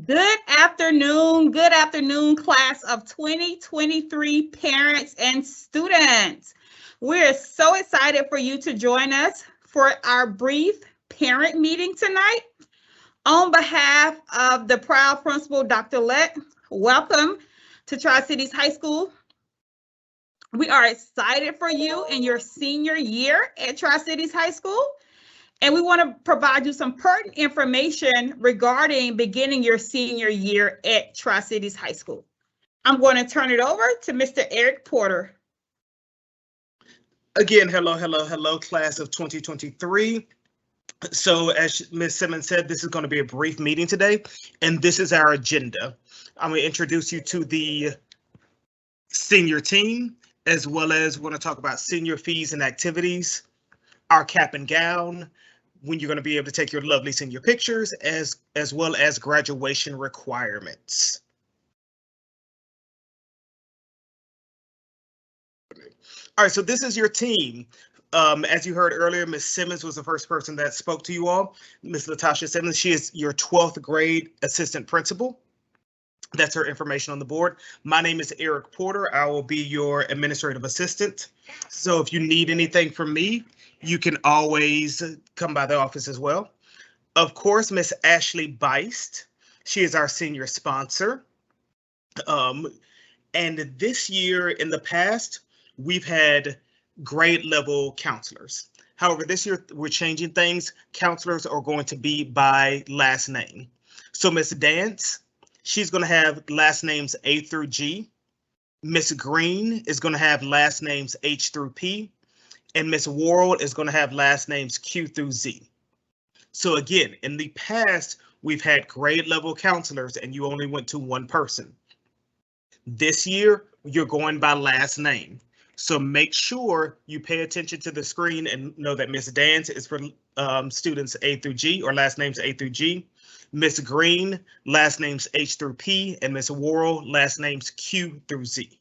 Good afternoon, class of 2023 parents and students. We're so excited for you to join us for our brief parent meeting tonight. On behalf of the proud principal, Dr. Lett, welcome to Tri-Cities High School. We are excited for you in your senior year at Tri-Cities High School. And we want to provide you some pertinent information regarding beginning your senior year at Tri-Cities High School. I'm going to turn it over to Mr. Eric Porter. Again, hello, class of 2023. So as Ms. Simmons said, this is going to be a brief meeting today, and this is our agenda. I'm going to introduce you to the senior team, as well as want to talk about senior fees and activities, our cap and gown, when you're going to be able to take your lovely senior pictures, as well as graduation requirements. All right, so this is your team. As you heard earlier, Ms. Simmons was the first person that spoke to you all. Ms. Latasha Simmons, she is your 12th grade assistant principal. That's her information on the board. My name is Eric Porter. I will be your administrative assistant. So if you need anything from me, you can always come by the office as well. Of course, Miss Ashley Beist, she is our senior sponsor. And this year, in the past, we've had grade level counselors. However, this year we're changing things. Counselors are going to be by last name. So Miss Dance, she's going to have last names A through G. Miss Green is going to have last names H through P. And Miss Worrell is going to have last names Q through Z. So again, in the past, we've had grade level counselors and you only went to one person. This year, you're going by last name. So make sure you pay attention to the screen and know that Miss Dance is for students A through G, or last names A through G. Miss Green, last names H through P, and Miss Worrell, last names Q through Z.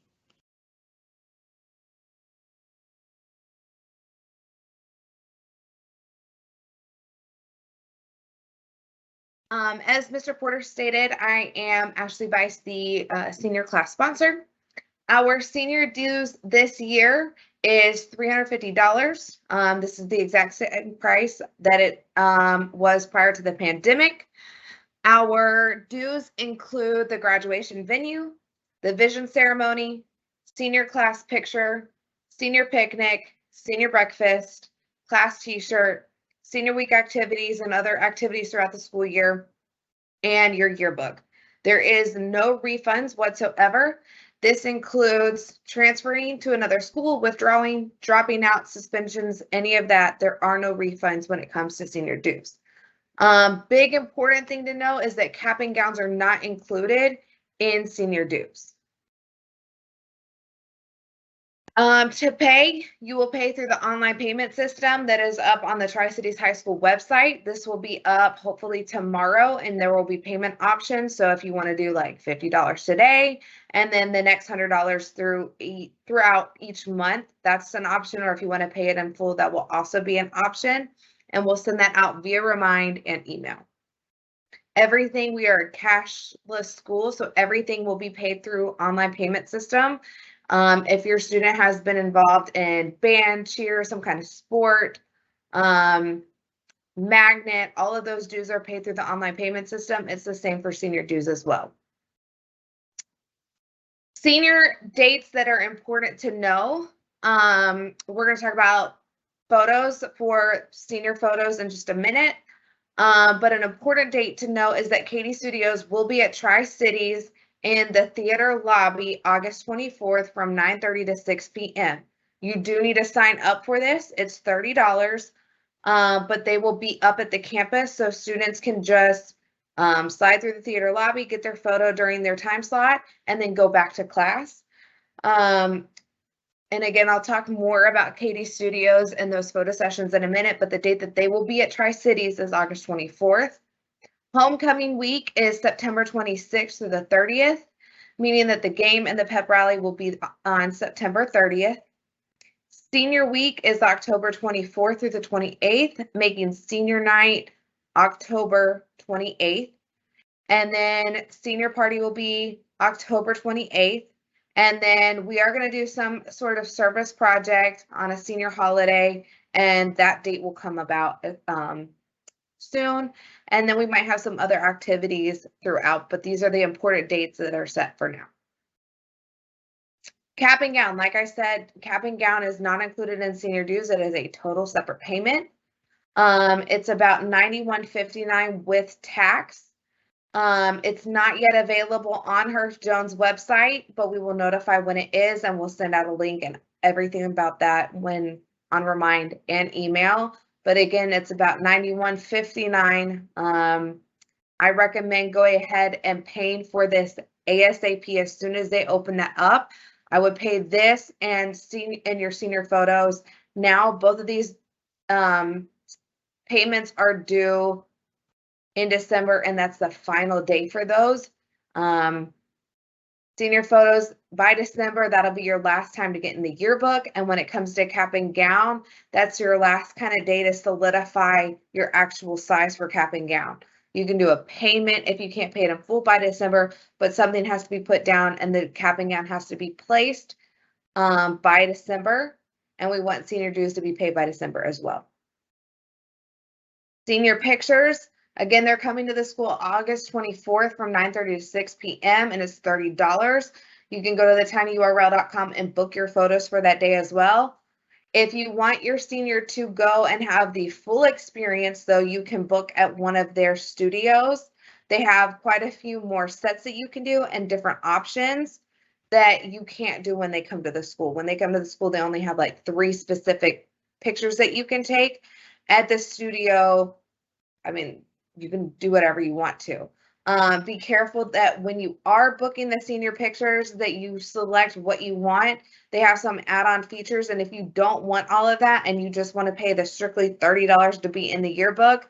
As Mr. Porter stated, I am Ashley Beist, the senior class sponsor. Our senior dues this year is $350. This is the exact same price that it was prior to the pandemic. Our dues include the graduation venue, the vision ceremony, senior class picture, senior picnic, senior breakfast, class t-shirt, senior week activities and other activities throughout the school year, and your yearbook. There is no refunds whatsoever. This includes transferring to another school, withdrawing, dropping out, suspensions, any of that. There are no refunds when it comes to senior dues. Big important thing to know is that cap and gowns are not included in senior dues. To pay, you will pay through the online payment system that is up on the Tri-Cities High School website. This will be up hopefully tomorrow, and there will be payment options. So if you want to do like $50 today, and then the next $100 throughout each month, that's an option. Or if you want to pay it in full, that will also be an option. And we'll send that out via Remind and email. Everything, we are a cashless school, so everything will be paid through online payment system. If your student has been involved in band, cheer, some kind of sport, magnet, all of those dues are paid through the online payment system. It's the same for senior dues as well. Senior dates that are important to know. We're going to talk about photos for senior photos in just a minute. But an important date to know is that Katie Studios will be at Tri-Cities in the theater lobby August 24th from 9:30 to 6 p.m. You do need to sign up for this. It's $30, but they will be up at the campus, so students can just slide through the theater lobby, get their photo during their time slot, and then go back to class. And again, I'll talk more about Katie Studios and those photo sessions in a minute, but the date that they will be at Tri-Cities is August 24th. Homecoming week is September 26th through the 30th, meaning that the game and the pep rally will be on September 30th. Senior week is October 24th through the 28th, making senior night October 28th. And then senior party will be October 28th. And then we are going to do some sort of service project on a senior holiday, and that date will come about soon. And then we might have some other activities throughout, but these are the important dates that are set for now. Cap and gown, like I said, cap and gown is not included in senior dues. It is a total separate payment. It's about $91.59 with tax. It's not yet available on Hearst Jones website, but we will notify when it is, and we'll send out a link and everything about that when on remind and email. But again, it's about $91.59. I recommend going ahead and paying for this ASAP as soon as they open that up. I would pay this and your senior photos now. Both of these payments are due in December, and that's the final day for those. Senior photos by December, that'll be your last time to get in the yearbook. And when it comes to cap and gown, that's your last kind of day to solidify your actual size for cap and gown. You can do a payment if you can't pay it in full by December, but something has to be put down and the cap and gown has to be placed by December. And we want senior dues to be paid by December as well. Senior pictures. Again, they're coming to the school August 24th from 9:30 to 6 p.m. and it's $30. You can go to thetinyurl.com and book your photos for that day as well. If you want your senior to go and have the full experience, though, you can book at one of their studios. They have quite a few more sets that you can do and different options that you can't do when they come to the school. When they come to the school, they only have like 3 specific pictures that you can take. At the studio, I mean, you can do whatever you want to. Be careful that when you are booking the senior pictures that you select what you want. They have some add-on features, and if you don't want all of that and you just want to pay the strictly $30 to be in the yearbook,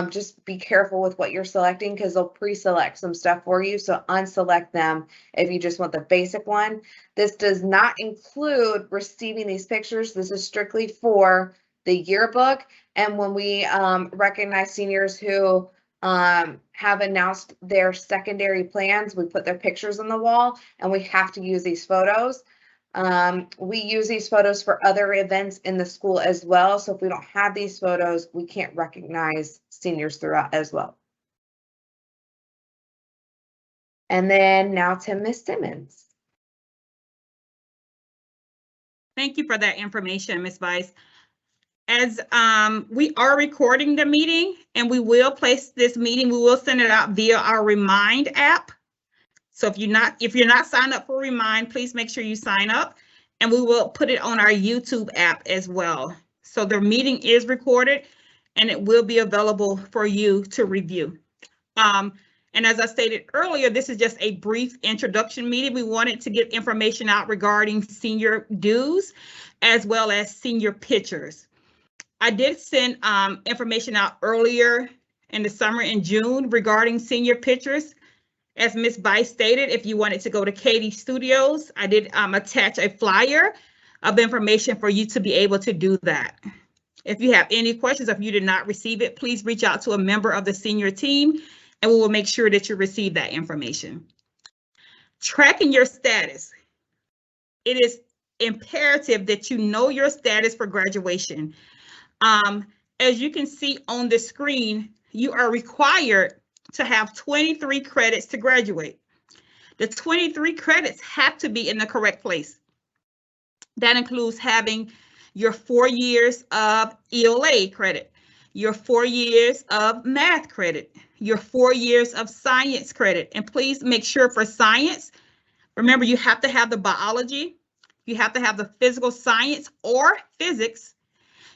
just be careful with what you're selecting because they'll pre-select some stuff for you. So unselect them if you just want the basic one. This does not include receiving these pictures. This is strictly for the yearbook. And when we recognize seniors who have announced their secondary plans, we put their pictures on the wall and we have to use these photos. We use these photos for other events in the school as well. So if we don't have these photos, we can't recognize seniors throughout as well. And then now to Ms. Simmons. Thank you for that information, Ms. Vice. As we are recording the meeting and we will place this meeting, we will send it out via our Remind app. So if you're not signed up for Remind, please make sure you sign up, and we will put it on our YouTube app as well. So the meeting is recorded and it will be available for you to review. And as I stated earlier, this is just a brief introduction meeting. We wanted to get information out regarding senior dues as well as senior pictures. I did send information out earlier in the summer in June regarding senior pictures. As Ms. Vice stated, if you wanted to go to Katie Studios, I did attach a flyer of information for you to be able to do that. If you have any questions, if you did not receive it, please reach out to a member of the senior team and we will make sure that you receive that information. Tracking your status. It is imperative that you know your status for graduation. As you can see on the screen, you are required to have 23 credits to graduate. The 23 credits have to be in the correct place. That includes having your 4 years of ELA credit, your 4 years of math credit, your 4 years of science credit. And please make sure for science, remember you have to have the biology, you have to have the physical science or physics,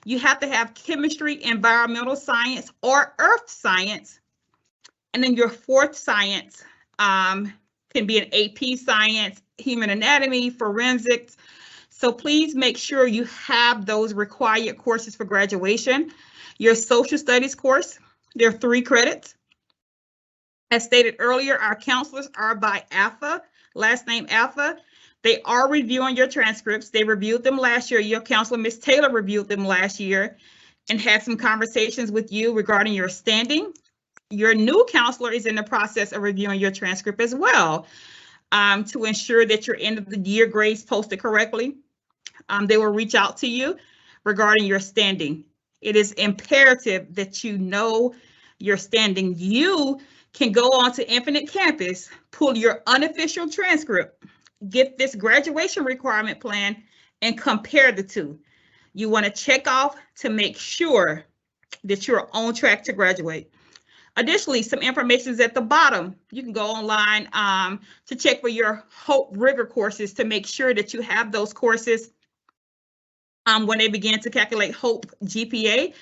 you have to have chemistry, environmental science, or earth science. And then your 4th science can be an AP science, human anatomy, forensics. So please make sure you have those required courses for graduation. Your social studies course, there are 3 credits. As stated earlier, our counselors are by Alpha, last name Alpha. They are reviewing your transcripts. They reviewed them last year. Your counselor, Ms. Taylor, reviewed them last year and had some conversations with you regarding your standing. Your new counselor is in the process of reviewing your transcript as well, to ensure that your end of the year grades posted correctly. They will reach out to you regarding your standing. It is imperative that you know your standing. You can go on to Infinite Campus, pull your unofficial transcript, get this graduation requirement plan, and compare the two. You want to check off to make sure that you're on track to graduate. Additionally, some information is at the bottom. You can go online to check for your Hope Rigor courses to make sure that you have those courses when they begin to calculate Hope GPA.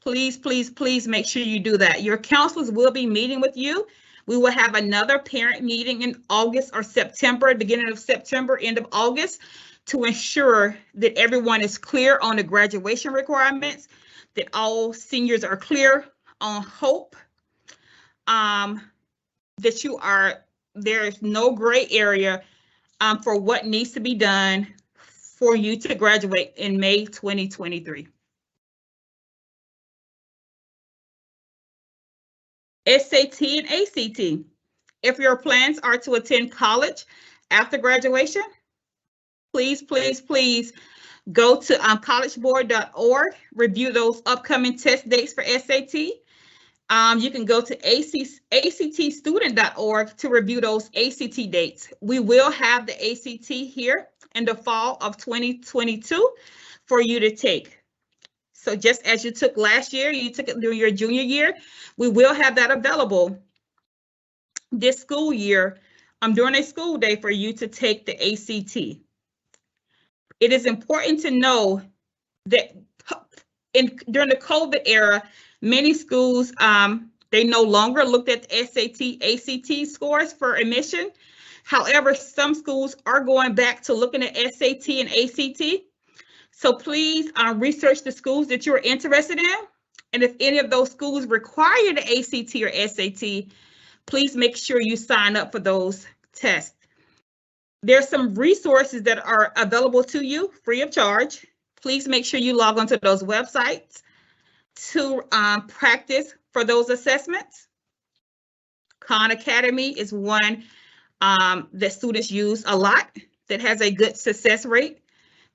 Please, please, please make sure you do that. Your counselors will be meeting with you. We will have another parent meeting in August or September, beginning of September, end of August, to ensure that everyone is clear on the graduation requirements, that all seniors are clear on Hope, that there's no gray area for what needs to be done for you to graduate in May 2023. SAT and ACT. If your plans are to attend college after graduation, please, please, please go to collegeboard.org, review those upcoming test dates for SAT. You can go to actstudent.org to review those ACT dates. We will have the ACT here in the fall of 2022 for you to take. So just as you took last year, you took it during your junior year, we will have that available this school year during a school day for you to take the ACT. It is important to know that during the COVID era, many schools, they no longer looked at the SAT, ACT scores for admission. However, some schools are going back to looking at SAT and ACT. So please research the schools that you're interested in. And if any of those schools require the ACT or SAT, please make sure you sign up for those tests. There's some resources that are available to you free of charge. Please make sure you log onto those websites to practice for those assessments. Khan Academy is one that students use a lot that has a good success rate.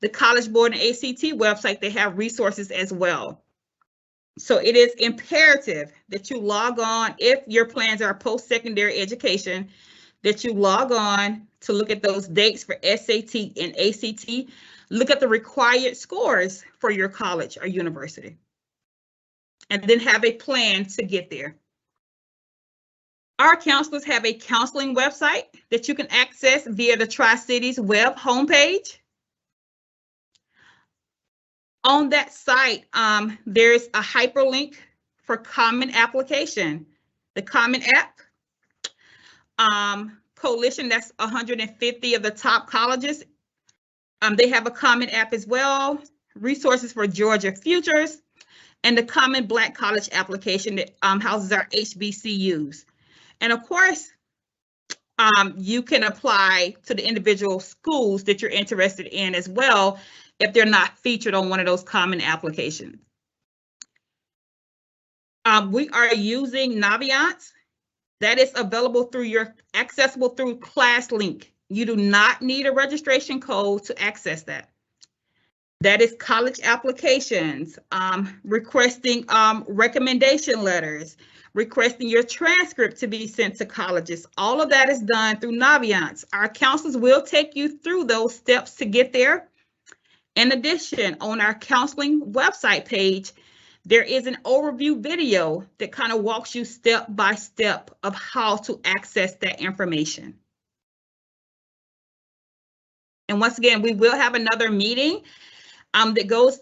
The College Board and ACT website, they have resources as well. So it is imperative that you log on, if your plans are post-secondary education, that you log on to look at those dates for SAT and ACT. Look at the required scores for your college or university, and then have a plan to get there. Our counselors have a counseling website that you can access via the Tri-Cities web homepage. On that site, there's a hyperlink for Common Application. The Common App coalition, that's 150 of the top colleges. They have a Common App as well. Resources for Georgia Futures, and the Common Black College Application that houses our HBCUs. And of course, you can apply to the individual schools that you're interested in as well, if they're not featured on one of those common applications. We are using Naviance. That is available accessible through ClassLink. You do not need a registration code to access that. That is college applications, requesting recommendation letters, requesting your transcript to be sent to colleges. All of that is done through Naviance. Our counselors will take you through those steps to get there. In addition, on our counseling website page, there is an overview video that kind of walks you step by step of how to access that information. And once again, we will have another meeting that goes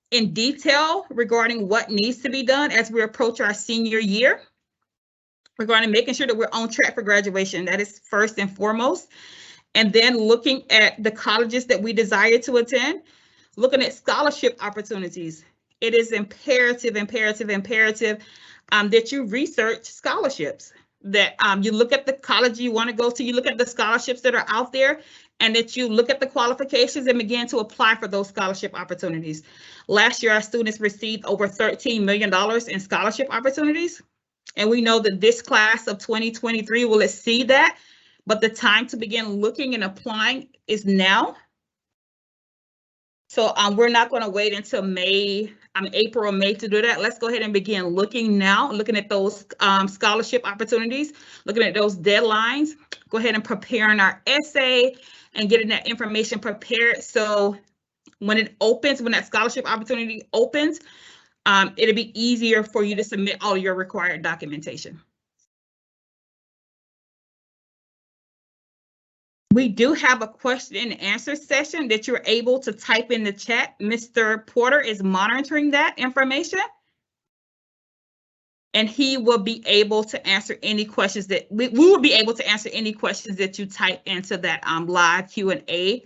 in detail regarding what needs to be done as we approach our senior year, regarding making sure that we're on track for graduation. That is first and foremost. And then looking at the colleges that we desire to attend, looking at scholarship opportunities. It is imperative that you research scholarships, that you look at the college you want to go to, you look at the scholarships that are out there, and that you look at the qualifications and begin to apply for those scholarship opportunities. Last year, our students received over $13 million in scholarship opportunities. And we know that this class of 2023 will exceed that, but the time to begin looking and applying is now. So we're not going to wait until April or May to do that. Let's go ahead and begin looking now, looking at those scholarship opportunities, looking at those deadlines. Go ahead and preparing our essay and getting that information prepared. So when it opens, when that scholarship opportunity opens, it'll be easier for you to submit all your required documentation. We do have a question and answer session that you're able to type in the chat. Mr. Porter is monitoring that information, and he will be able to answer any questions that we will be able to answer any questions that you type into that live Q&A.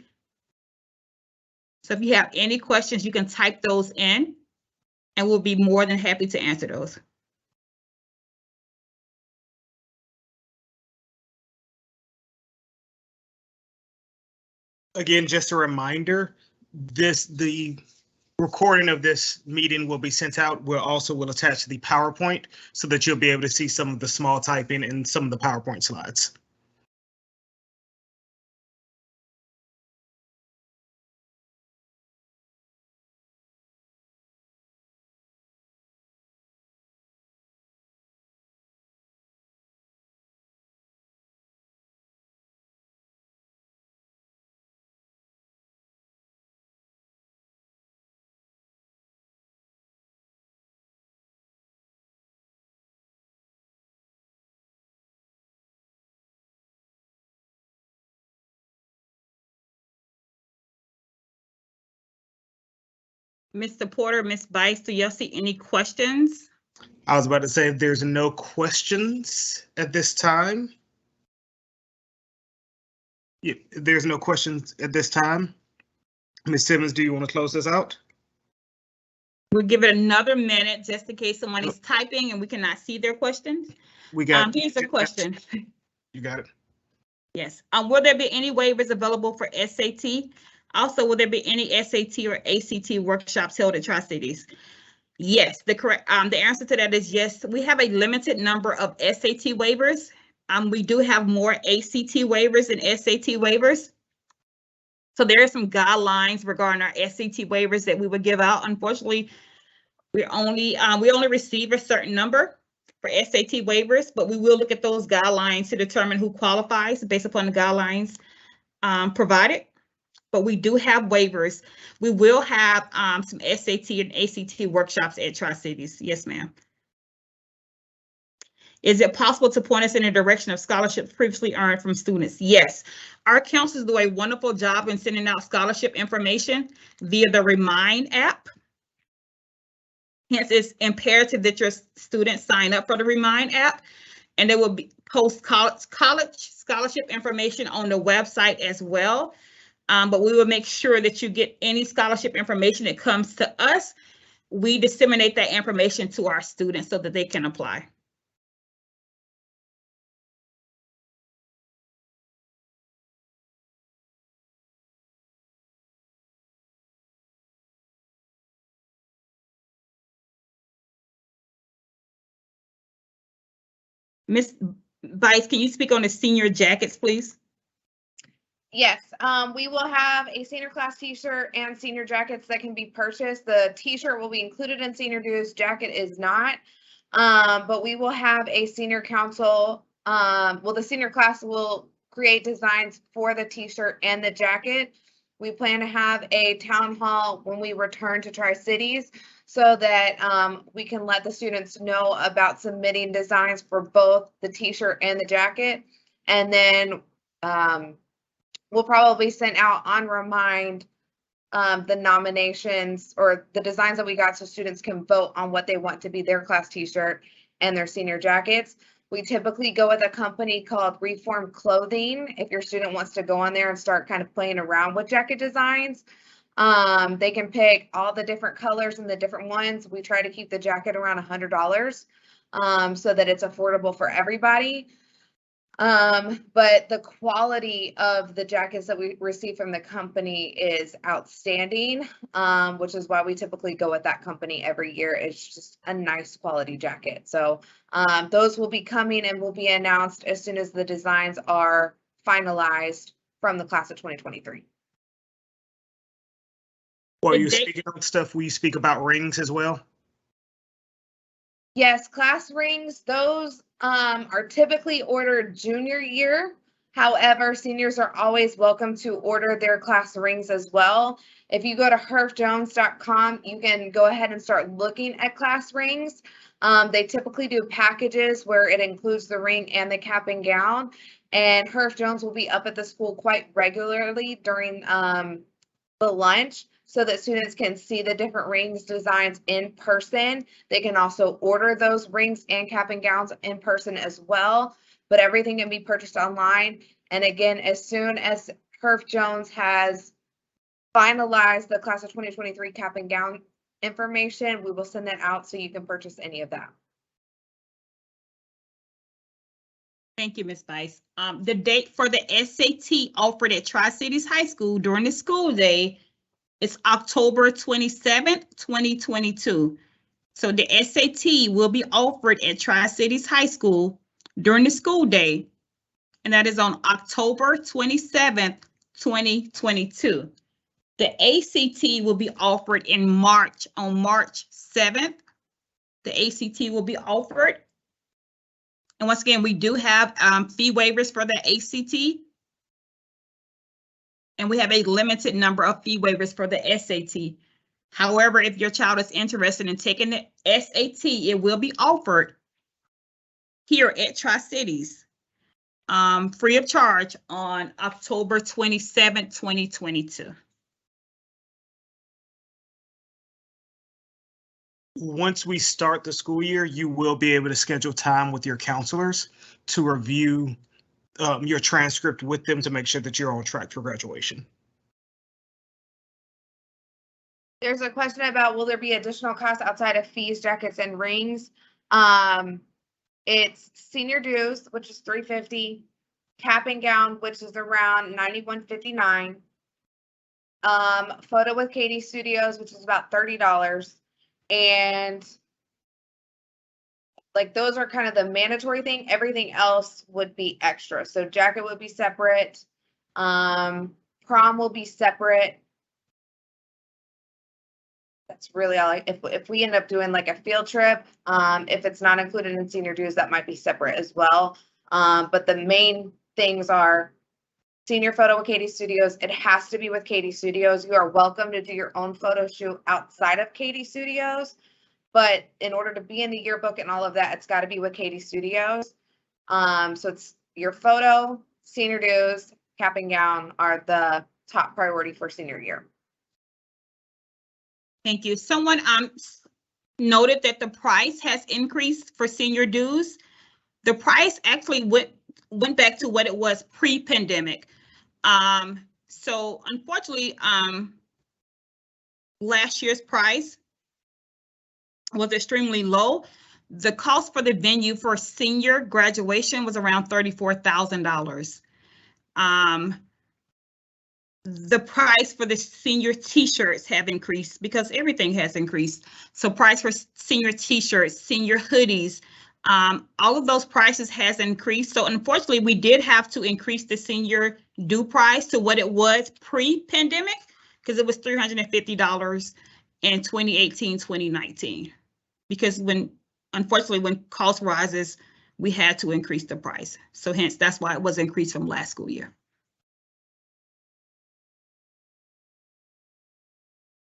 So if you have any questions, you can type those in, and we'll be more than happy to answer those. Again, just a reminder, the recording of this meeting will be sent out. We'll attach the PowerPoint so that you'll be able to see some of the small typing and some of the PowerPoint slides. Mr. Porter, Ms. Bice, do y'all see any questions? I was about to say there's no questions at this time. Yeah, there's no questions at this time. Ms. Simmons, do you want to close this out? We'll give it another minute just in case someone is typing and we cannot see their questions. We got. Here's a question. You got it. Yes. Will there be any waivers available for SAT? Also, will there be any SAT or ACT workshops held at Tri-Cities? Yes, the answer to that is yes. We have a limited number of SAT waivers. We do have more ACT waivers and SAT waivers. So there are some guidelines regarding our SAT waivers that we would give out. Unfortunately, we only receive a certain number for SAT waivers, but we will look at those guidelines to determine who qualifies based upon the guidelines provided. But we do have waivers. We will have some SAT and ACT workshops at Tri-Cities. Yes, ma'am. Is it possible to point us in the direction of scholarships previously earned from students? Yes. Our counselors do a wonderful job in sending out scholarship information via the Remind app. Hence, it's imperative that your students sign up for the Remind app, and they will be post college scholarship information on the website as well. But we will make sure that you get any scholarship information that comes to us. We disseminate that information to our students so that they can apply. Ms. Bice, can you speak on the senior jackets, please? Yes, we will have a senior class t-shirt and senior jackets that can be purchased. The t-shirt will be included in senior dues, jacket is not. But we will have a senior council, the senior class will create designs for the t-shirt and the jacket. We plan to have a town hall when we return to Tri-Cities so that we can let the students know about submitting designs for both the t-shirt and the jacket. And then we'll probably send out on Remind the nominations or the designs that we got so students can vote on what they want to be their class t-shirt and their senior jackets. We typically go with a company called Reform Clothing. If your student wants to go on there and start kind of playing around with jacket designs, they can pick all the different colors and the different ones. We try to keep the jacket around $100 so that it's affordable for everybody. But the quality of the jackets that we receive from the company is outstanding, which is why we typically go with that company every year. It's just a nice quality jacket. So those will be coming and will be announced as soon as the designs are finalized from the class of 2023. While you're speaking on stuff, will you speak about rings as well? Yes, class rings, those are typically ordered junior year. However, seniors are always welcome to order their class rings as well. If you go to herfjones.com, you can go ahead and start looking at class rings. They typically do packages where it includes the ring and the cap and gown. And Herf Jones will be up at the school quite regularly during the lunch, so that students can see the different rings designs in person. They can also order those rings and cap and gowns in person as well, but everything can be purchased online. And again, as soon as Herf Jones has finalized the class of 2023 cap and gown information, we will send that out so you can purchase any of that. Thank you, Ms. Bice. The date for the SAT offered at Tri-Cities High School during the school day is October 27th, 2022. So the SAT will be offered at Tri-Cities High School during the school day, and that is on October 27th, 2022. The ACT will be offered in March, on March 7th. The ACT will be offered. And once again, we do have fee waivers for the ACT. And we have a limited number of fee waivers for the SAT. However, if your child is interested in taking the SAT, it will be offered here at Tri-Cities, free of charge on October 27th, 2022. Once we start the school year, you will be able to schedule time with your counselors to review your transcript with them to make sure that you're on track for graduation. There's a question about, will there be additional costs outside of fees, jackets, and rings? It's senior dues, which is $350, cap and gown, which is around $91.59. Photo with Katie Studios, which is about $30. And like those are kind of the mandatory thing. Everything else would be extra. So jacket would be separate. Prom will be separate. That's really all. If we end up doing like a field trip, if it's not included in senior dues, that might be separate as well. But the main things are senior photo with Katie Studios. It has to be with Katie Studios. You are welcome to do your own photo shoot outside of Katie Studios. But in order to be in the yearbook and all of that, it's got to be with Katie Studios. So it's your photo, senior dues, cap and gown are the top priority for senior year. Thank you. Someone noted that the price has increased for senior dues. The price actually went back to what it was pre-pandemic. So unfortunately, last year's price was extremely low. The cost for the venue for senior graduation was around $34,000. The price for the senior t-shirts have increased because everything has increased. So price for senior t-shirts, senior hoodies, all of those prices has increased. So unfortunately, we did have to increase the senior due price to what it was pre-pandemic, because it was $350 in 2018, 2019. Because unfortunately, when cost rises, we had to increase the price. So hence, that's why it was increased from last school year.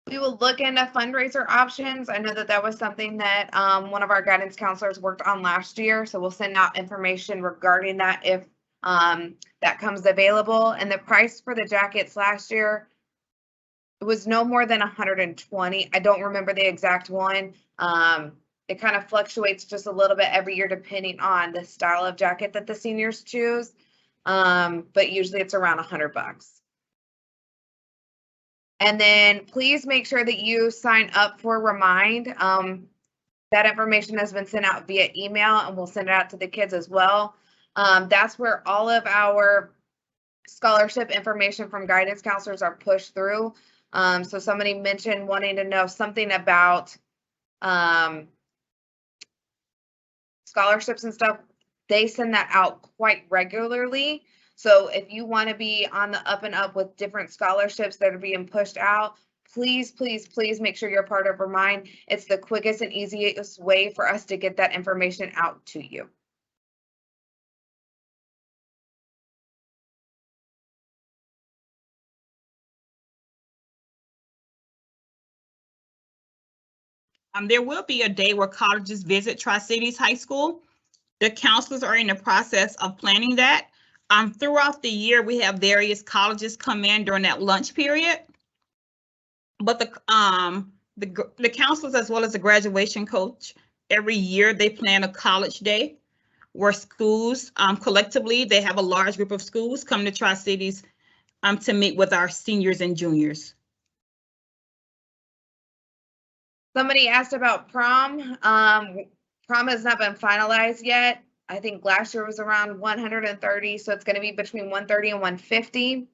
We will look into fundraiser options. I know that that was something that one of our guidance counselors worked on last year. So we'll send out information regarding that if that comes available. And the price for the jackets last year, it was no more than $120. I don't remember the exact one. It kind of fluctuates just a little bit every year depending on the style of jacket that the seniors choose. But usually it's around $100. And then please make sure that you sign up for Remind. That information has been sent out via email, and we'll send it out to the kids as well. That's where all of our scholarship information from guidance counselors are pushed through. So somebody mentioned wanting to know something about scholarships and stuff. They send that out quite regularly. So if you want to be on the up and up with different scholarships that are being pushed out, please, please, please make sure you're part of Remind. It's the quickest and easiest way for us to get that information out to you. There will be a day where colleges visit Tri-Cities High School. The counselors are in the process of planning that. Throughout the year, we have various colleges come in during that lunch period. But the counselors, as well as the graduation coach, every year they plan a college day where schools collectively, they have a large group of schools come to Tri-Cities to meet with our seniors and juniors. Somebody asked about prom. Prom has not been finalized yet. I think last year was around 130, so it's going to be between 130 and 150.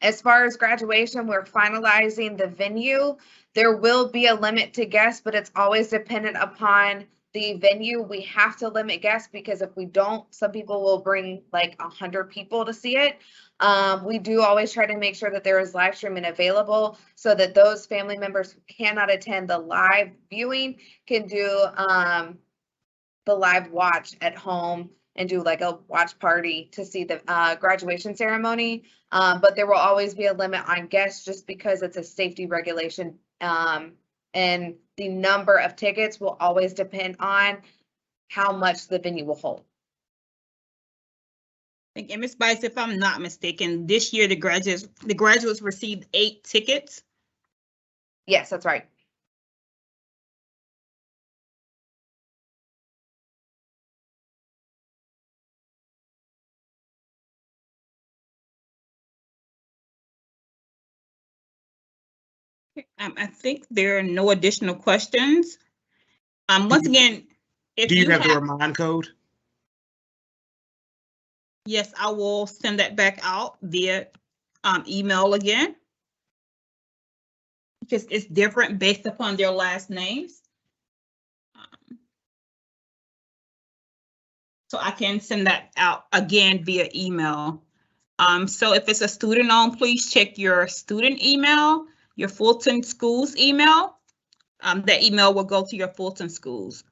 As far as graduation, we're finalizing the venue. There will be a limit to guests, but it's always dependent upon the venue. We have to limit guests because if we don't, some people will bring like 100 people to see it. We do always try to make sure that there is live streaming available so that those family members who cannot attend the live viewing can do the live watch at home and do like a watch party to see the graduation ceremony. But there will always be a limit on guests just because it's a safety regulation. And the number of tickets will always depend on how much the venue will hold. And Ms. Bice, if I'm not mistaken, this year the graduates received 8 tickets. Yes, that's right. I think there are no additional questions. Once again, if do you have the Remind code? Yes, I will send that back out via email again, because it's different based upon their last names. So I can send that out again via email. So if it's a student owned, please check your student email, your Fulton Schools email. That email will go to your Fulton Schools.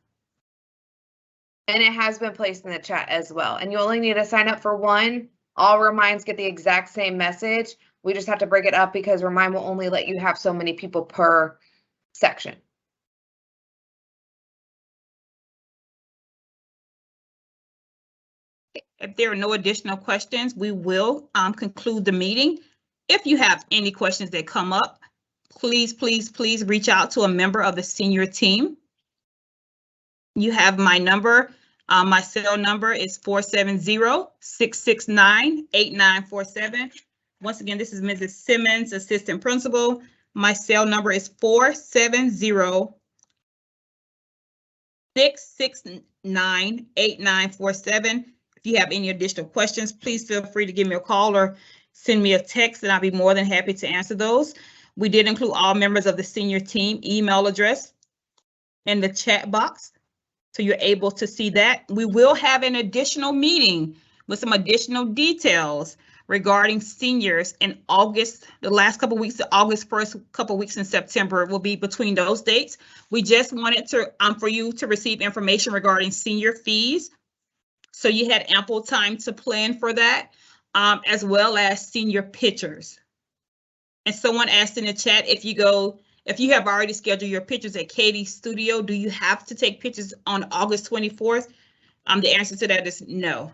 And it has been placed in the chat as well. And you only need to sign up for one. All Reminds get the exact same message. We just have to break it up because Remind will only let you have so many people per section. If there are no additional questions, we will conclude the meeting. If you have any questions that come up, please, please, please reach out to a member of the senior team. You have my number. My cell number is 470-669-8947. Once again, this is Mrs. Simmons, Assistant Principal. My cell number is 470-669-8947. If you have any additional questions, please feel free to give me a call or send me a text, and I'll be more than happy to answer those. We did include all members of the senior team email address in the chat box, so you're able to see that. We will have an additional meeting with some additional details regarding seniors in August. The last couple of weeks of August, first couple of weeks in September will be between those dates. We just wanted to for you to receive information regarding senior fees, so you had ample time to plan for that, as well as senior pictures. And someone asked in the chat, if you have already scheduled your pictures at Katie's studio, do you have to take pictures on August 24th? The answer to that is no.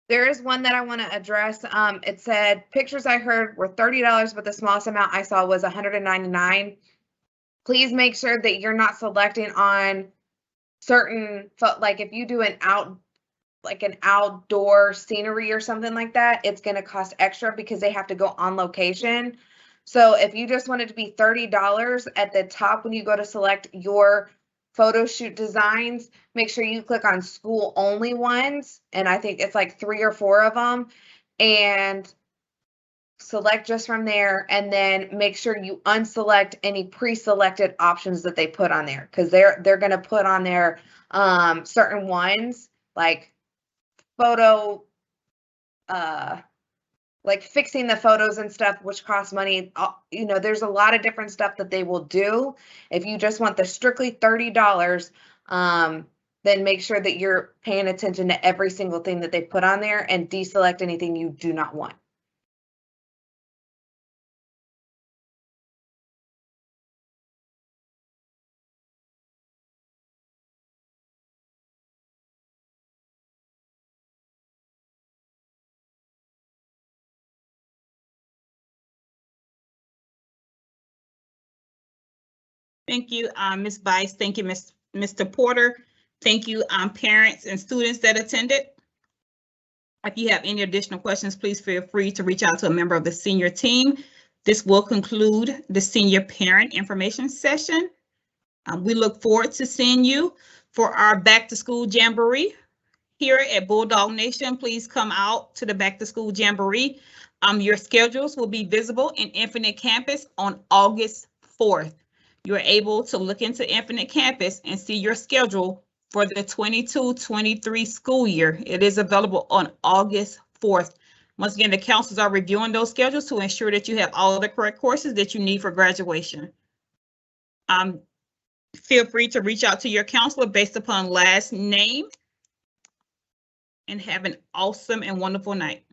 There is one that I want to address. It said pictures I heard were $30, but the smallest amount I saw was $199. Please make sure that you're not selecting on certain, like if you do an outdoor scenery or something like that, it's going to cost extra because they have to go on location. So if you just want it to be $30 at the top when you go to select your photo shoot designs, make sure you click on school only ones. And I think it's like 3 or 4 of them, and select just from there, and then make sure you unselect any pre-selected options that they put on there, because they're going to put on there certain ones like photo, like fixing the photos and stuff, which costs money. You know, there's a lot of different stuff that they will do. If you just want the strictly $30, then make sure that you're paying attention to every single thing that they put on there and deselect anything you do not want. Thank you, Ms. Bice. Thank you, Mr. Porter. Thank you, parents and students that attended. If you have any additional questions, please feel free to reach out to a member of the senior team. This will conclude the senior parent information session. We look forward to seeing you for our back to school jamboree here at Bulldog Nation. Please come out to the back to school jamboree. Your schedules will be visible in Infinite Campus on August 4th. You're able to look into Infinite Campus and see your schedule for the 22-23 school year. It is available on August 4th. Once again, the counselors are reviewing those schedules to ensure that you have all the correct courses that you need for graduation. Feel free to reach out to your counselor based upon last name, and have an awesome and wonderful night.